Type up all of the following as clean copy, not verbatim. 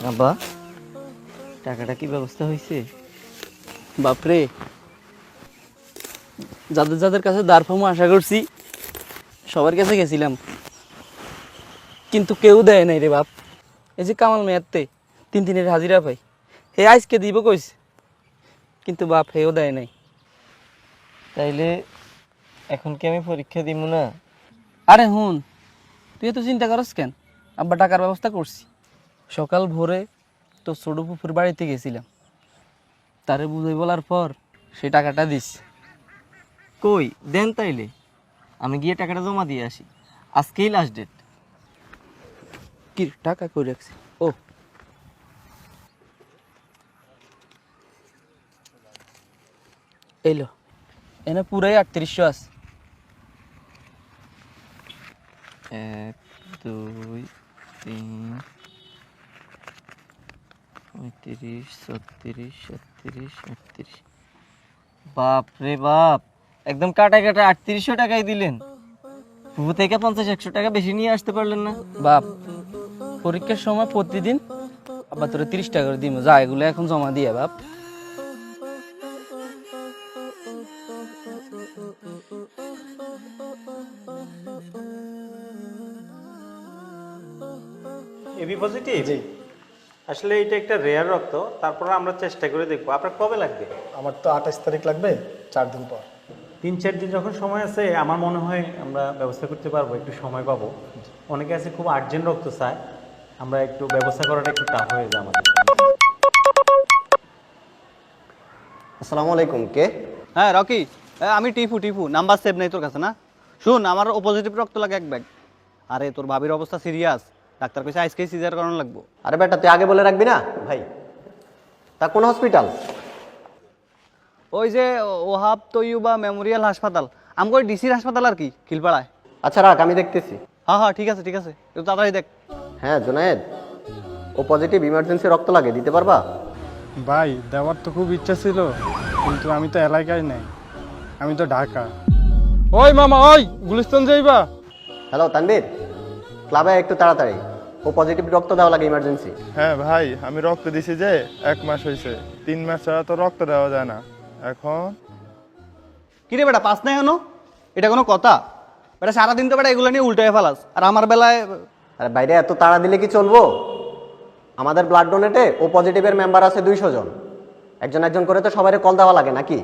আব্বা, টাকাটা কি ব্যবস্থা হয়েছে? বাপরে, যাদের যাদের কাছে দাঁড় ফামো আশা করছি সবার কাছে গেছিলাম, কিন্তু কেউ দেয় নাই রে বাপ। এই যে কামাল মেয়াদতে 3 দিনের হাজিরা পাই, হে আজকে দিব কইছে, কিন্তু বাপ হেও দেয় নাই। তাইলে এখন কি আমি পরীক্ষা দিব না? আরে হুন, তুই এত চিন্তা করস কেন? আব্বা টাকার ব্যবস্থা করছি। সকাল ভোরে তো ছোট পুকুর বাড়িতে গেছিলাম, তারে বুঝাই বলার পর সে টাকাটা দিস। কই দেন, তাইলে আমি গিয়ে টাকাটা জমা দিয়ে আসি। আজকেই লাস্ট ডেট। কি টাকা কই রাখছি? ও, এইলো, এনে পুরাই 3800 আছে। 1 2 3 35 36 37 38। বাপ রে বাপ, একদম কাটা কাটা 3800 টাকাই দিলেন। পুরো থেকে 50-100 টাকা বেশি নিয়ে আসতে পারলেন না? বাপ, পরীক্ষার সময় প্রতিদিন আবার তোরা 30 টাকা করে দিব, যা এগুলো এখন জমা দিয়ে বাপ। AB positive? জি। আসলে এটা একটা রেয়ার রক্ত, তারপরে আমরা চেষ্টা করে দেখবো। আপনার কবে লাগবে? আমার তো 28 তারিখ লাগবে, 4 দিন পর। 3-4 দিন যখন সময় আছে, আমার মনে হয় আমরা ব্যবস্থা করতে পারবো, একটু সময় পাবো। অনেকে আছে খুব আর্জেন্ট রক্ত চায়, আমরা একটু ব্যবস্থা করাটা একটু টাফ হয়ে যায় আমাদের। আসসালামু আলাইকুম, কে? হ্যাঁ রকি, আমি টিপু টিপু। নাম্বার সেভ নেই তোর কাছে না? শুন, আমার ও পজিটিভ রক্ত লাগে 1 ব্যাগ। আরে তোর ভাবির অবস্থা সিরিয়াস, ডাক্তার কইছে আজকেই সিজার করানো লাগবো। আরে বেটা, তুই আগে বলে রাখবি না ভাই? তা কোন হসপিটাল? ওই যে ওহাব তৈয়ুবা মেমোরিয়াল হাসপাতাল, আমগো ডিসির হাসপাতাল আর কি, খিলপাড়ায়। আচ্ছা রাখ, আমি দেখতেছি। হ্যাঁ হ্যাঁ, ঠিক আছে ঠিক আছে, একটু তাড়াতাড়ি দেখ। হ্যাঁ জুনায়েদ, ও পজিটিভ, ইমার্জেন্সি রক্ত লাগে, দিতে পারবা? ভাই, দেওয়ার তো খুব ইচ্ছা ছিল, কিন্তু আমি তো এলাকায় নাই, আমি তো ঢাকা। ওই মামা, ওই গুলিস্তান যাইবা? হ্যালো তানবীর, ক্লাবে একটু তাড়াতাড়ি, ও পজিটিভ রক্ত দেওয়া লাগে ইমার্জেন্সি। হ্যাঁ ভাই, আমি রক্ত দিছি যে 1 মাস হয়েছে, 3 মাস ছাড়া তো রক্ত দেওয়া যায় না। এখন কিরে বেটা, পাস নাই এখনো? এটা কোনো কথা? বেটা সারাদিন তো বেটা এগুলো নিয়ে উল্টে ফেলাস, আর আমার বেলায়। আরে বাইরে এত তাড়া দিলে কি চলবো? আমাদের ব্লাড ডোনেটে ও পজিটিভের মেম্বার আছে 200 জন, একজন একজন করে তো সবাই কল দেওয়া লাগে নাকি?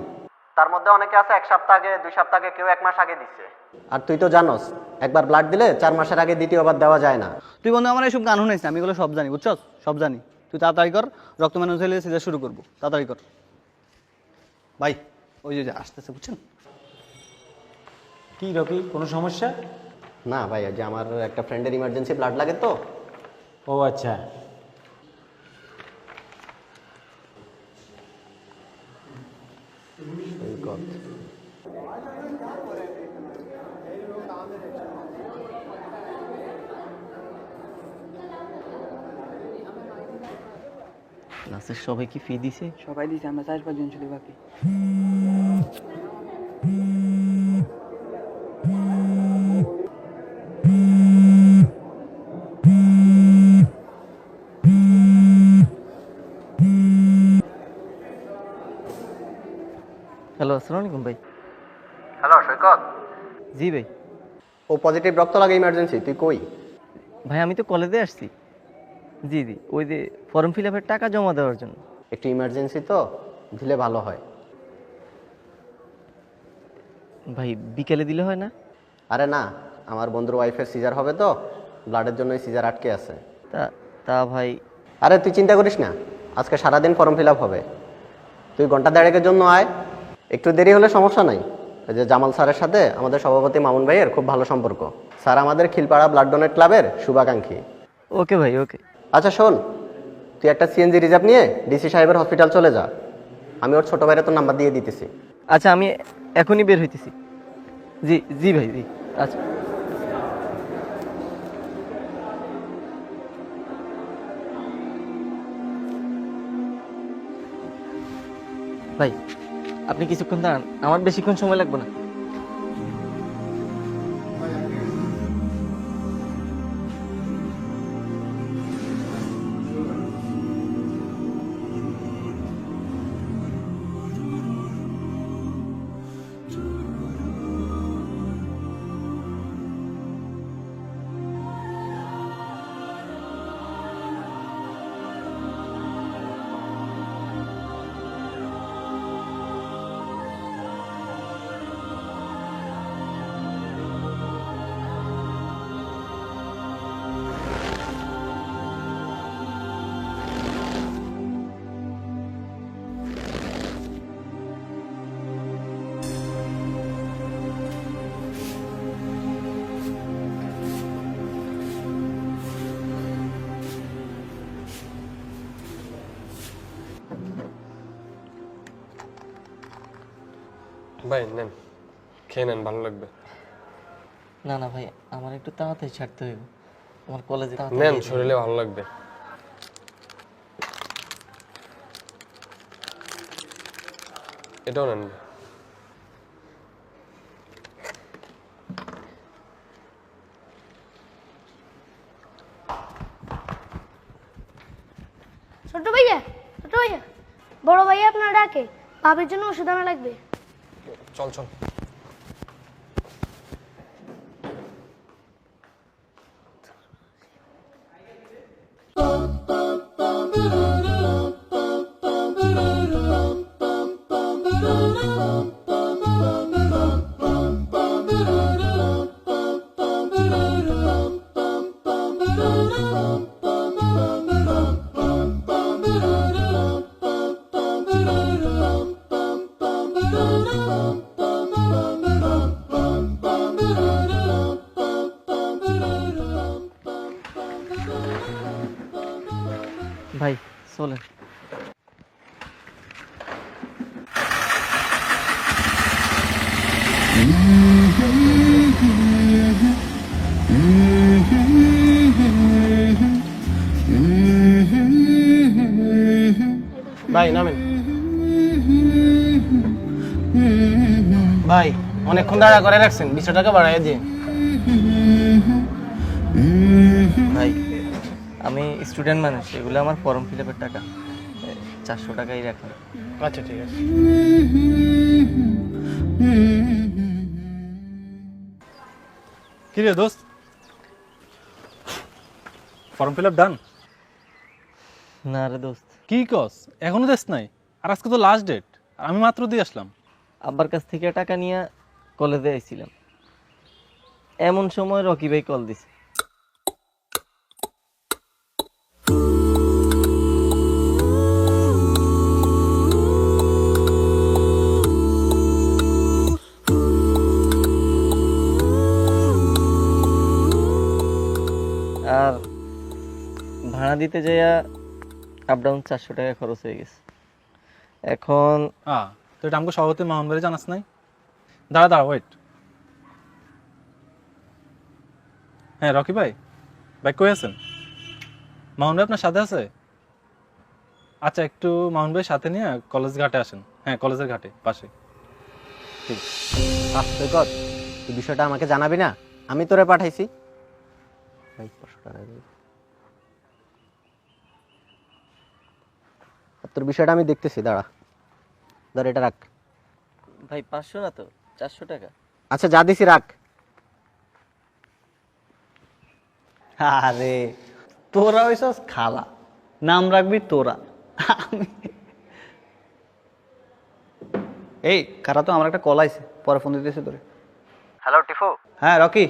তার মধ্যে অনেকে আছে 1 সপ্তাহ আগে, 2 সপ্তাহ আগে, কেউ 1 মাস আগে দিচ্ছে। আর তুই তো জানোস, একবার ব্লাড দিলে 4 মাসের আগে দ্বিতীয়বার দেওয়া যায় না। তুই বন্ধু আমার এইসব গান শুনাইছিস, আমি এগুলো সব জানি, বুঝছস? সব জানি। তুই তাড়াতাড়ি কর, রক্ত মানুষ হলে সিজার শুরু করবো, তাড়াতাড়ি কর ভাই। ওই যে আসতেছে, বুঝছেন? কি রকি, কোনো সমস্যা? না ভাই, যে আমার একটা ফ্রেন্ডের ইমার্জেন্সি ব্লাড লাগে তো। ও আচ্ছা। ক্লাসের সবাই কি ফি দিছে? সবাই দিছে, আমরা 4-5 জন ছিল বাকি। হ্যালো, আসসালামু আলাইকুম ভাই। হ্যালো সৈকত, জি ভাই। ও পজিটিভ রক্ত লাগে ইমার্জেন্সি, তুই কই? ভাই আমি তো কলেজে আসছি। জি জি, ওই যে ফর্ম ফিল আপের টাকা জমা দেওয়ার জন্য। একটু ইমার্জেন্সি তো, দিলে ভালো হয়। ভাই বিকেলে দিলে হয় না? আরে না, আমার বন্ধুর ওয়াইফের সিজার হবে তো, ব্লাডের জন্য সিজার আটকে আছে। তা তা ভাই, আরে তুই চিন্তা করিস না, আজকে সারাদিন ফর্ম ফিল আপ হবে, তুই ঘন্টা 1.5-এর জন্য আয়। একটু দেরি হলে সমস্যা নাই, ওই যে জামাল স্যারের সাথে আমাদের সভাপতি মামুন ভাইয়ের খুব ভালো সম্পর্ক। স্যার আমাদের খিলপাড়া ব্লাড ডোনেট ক্লাবের শুভাকাঙ্ক্ষী। ওকে ভাই, ওকে। আচ্ছা শোন, তুই একটা সিএনজি রিজার্ভ নিয়ে ডিসি সাহেবের হসপিটাল চলে যা, আমি ওর ছোটো ভাইয়ের তোর নাম্বার দিয়ে দিতেছি। আচ্ছা, আমি এখনই বের হইতেছি। জি জি ভাই, জি। আচ্ছা ভাই, আপনি কিছুক্ষণ দাঁড়ান, আমার বেশিক্ষণ সময় লাগবে না। ভাই নেন, খেয়ে নেন, ভালো লাগবে। না না ভাই, আমার একটু তাড়াতাড়ি ছাড়তে হইব, আমার কলেজে নেন, শরীরে ভালো লাগবে। এটাও নেন। ছোট ভাইয়া, ছোট ভাইয়া, বড় ভাইয়া আপনার ডাকে, ভাবির জন্য ওষুধ আনা লাগবে। চল চল। ভাই চলেন। ভাই নামেন। ভাই অনেকক্ষণ দাঁড়া করে রাখছেন, 20 টাকা বাড়াই দিয়ে। ভাই আমি স্টুডেন্ট মানুষ, এগুলো আমার ফর্ম ফিল আপের টাকা, 400 টাকাই রাখুন। আচ্ছা ঠিক আছে। কি রে দোস্ত, ফর্ম ফিল আপ ডান? না রে দোস্ত, কি কস, এখনো দেশ নাই? আর আজকে তো লাস্ট ডেট, আমি মাত্র দিয়ে আসলাম। আব্বার কাছ থেকে টাকা নিয়ে কলেজে আইছিলাম, এমন সময় রকি ভাই কল দিছে। আর ভাড়া দিতে যাইয়া আপ ডাউন 400 টাকা খরচ হয়ে গেছে। এখন তো এটা আমাকে সভাপতি মাহমুদ ভাই জানাস নাই? দাঁড়া দাঁড়া, ওয়েট। হ্যাঁ রকি ভাই, ভাই কই আছেন? মাহমুদ ভাই আপনার সাথে আছে? আচ্ছা একটু মাহমুদ ভাই সাথে নিয়ে কলেজ ঘাটে আসেন। হ্যাঁ কলেজের ঘাটে পাশে। ঠিক কর, তুই বিষয়টা আমাকে জানাবি না? আমি তোরে পাঠাইছি। ভাই 500 টাকা দে। তোর বিষয়টা আমি দেখতেছি, দাঁড়া। ধর এটা রাখ। ভাই 500 না তো, 400 টাকা। আচ্ছা যা দিছি রাখ। আরে তোরা ওইসব খালা, নাম রাখবি তোরা। এই কারা তো আমার একটা কল আইছে, পরে ফোন দিতেছি তোরে। হ্যালো টিফু। হ্যাঁ রকি,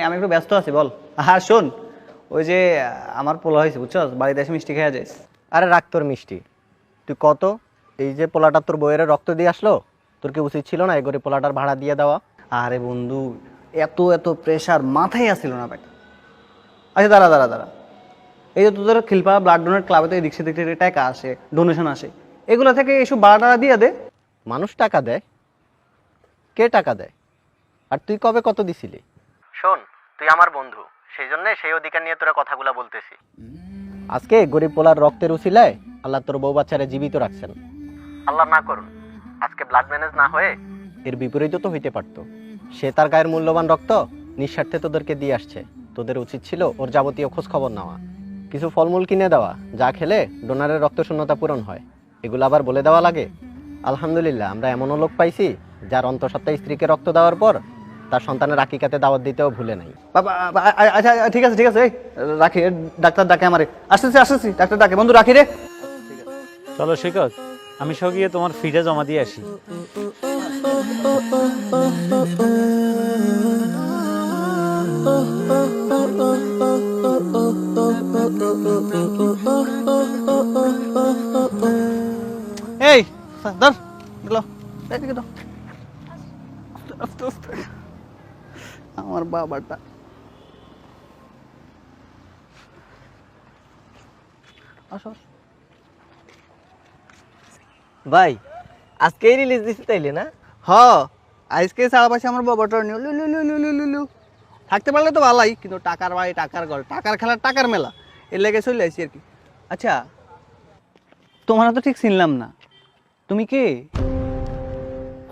আমি একটু ব্যস্ত আছি, বল। হ্যাঁ শোন, ওই যে আমার পোলা হয়েছে বুঝছস, বাড়িতে এসে মিষ্টি খেয়ে যাইস। আরে রাখ তোর মিষ্টি। তুই কত, এই যে পোলাটা তোর বইয়ের রক্ত দিয়ে আসলো, তোর কি উচিত ছিল না এই গরিব পোলাটার ভাড়া দিয়ে দেওয়া? আরে বন্ধু, এত এত প্রেশার মাথায় আসছিল না বেটা। আচ্ছা দাঁড়া দাঁড়া দাঁড়া, এই যে তোদের খিলপা ব্লাড ডোনেট ক্লাবে তো এদিক সেদিক থেকে টাকা আসে, ডোনেশন আসে, এগুলো থেকে এইসব ভাড়া দিয়ে দে। মানুষ টাকা দেয়? কে টাকা দেয়? আর তুই কবে কত দিছিলি? শোন, তুই আমার বন্ধু, সেই জন্য সেই অধিকার নিয়ে তোরা কথাগুলো বলতেছি। আজকে গরিব পোলার রক্তের উছিলায় আল্লাহ তোর বউ বাচ্চারা জীবিত রাখছেন। আল্লাহ না করুন আজকে ব্লাড ম্যানেজ না হয়ে এর বিপরীত তো হইতে পারতো। সে তার গায়ের মূল্যবান রক্ত নিঃস্বার্থে তোদেরকে দিয়ে আসছে, তোদের উচিত ছিল ওর যাবতীয় খোঁজ খবর নেওয়া, কিছু ফলমূল কিনে দেওয়া, যা খেলে ডোনারের রক্ত শূন্যতা পূরণ হয়। এগুলো আবার বলে দেওয়া লাগে? আলহামদুলিল্লাহ, আমরা এমনও লোক পাইছি যার অন্তঃসত্ত্বা স্ত্রীকে রক্ত দেওয়ার পর তার সন্তানের আকিকাতে দাওয়াত দিতেও ভুলে নাই। আচ্ছা ঠিক আছে ঠিক আছে, এই রাখি, ডাক্তার ডাকে আমারে। আসতেছি আসতেছি, ডাক্তার ডাকে, বন্ধু রাখি রে। চলো শিকত, আমি সব গিয়ে তোমার ফিটা জমা দিয়ে আসি। এই ধর গেল, এদিকে দাও। আস্তে আস্তে, আমার বাবাটা। আসো। ভাই আজকেই রিলিজ দিছি তাইলে না? হ হ আজকে সারা পাশে আমার বাবাটার নিয়ে লু লু লু লু লু লু লু। থাকতে পারলে তো ভালোই, কিন্তু টাকার বাড়ি টাকার ঘর টাকার খেলা টাকার মেলা, এর লেগে চলে আসি আর কি। আচ্ছা তোমার তো ঠিক চিনলাম না, তুমি কে?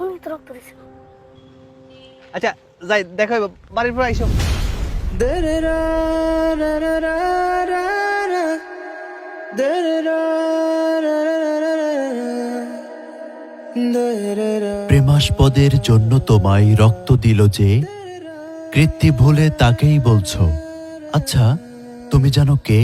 উনি তো রক্ত দিছে। আচ্ছা যাই দেখো এবার, বাড়ির পর আইসো। প্রেমাস্পদের জন্য তোমায় রক্ত দিল যে, কৃত্তি ভুলে তাকেই বলছো। আচ্ছা তুমি জানো কে?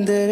দে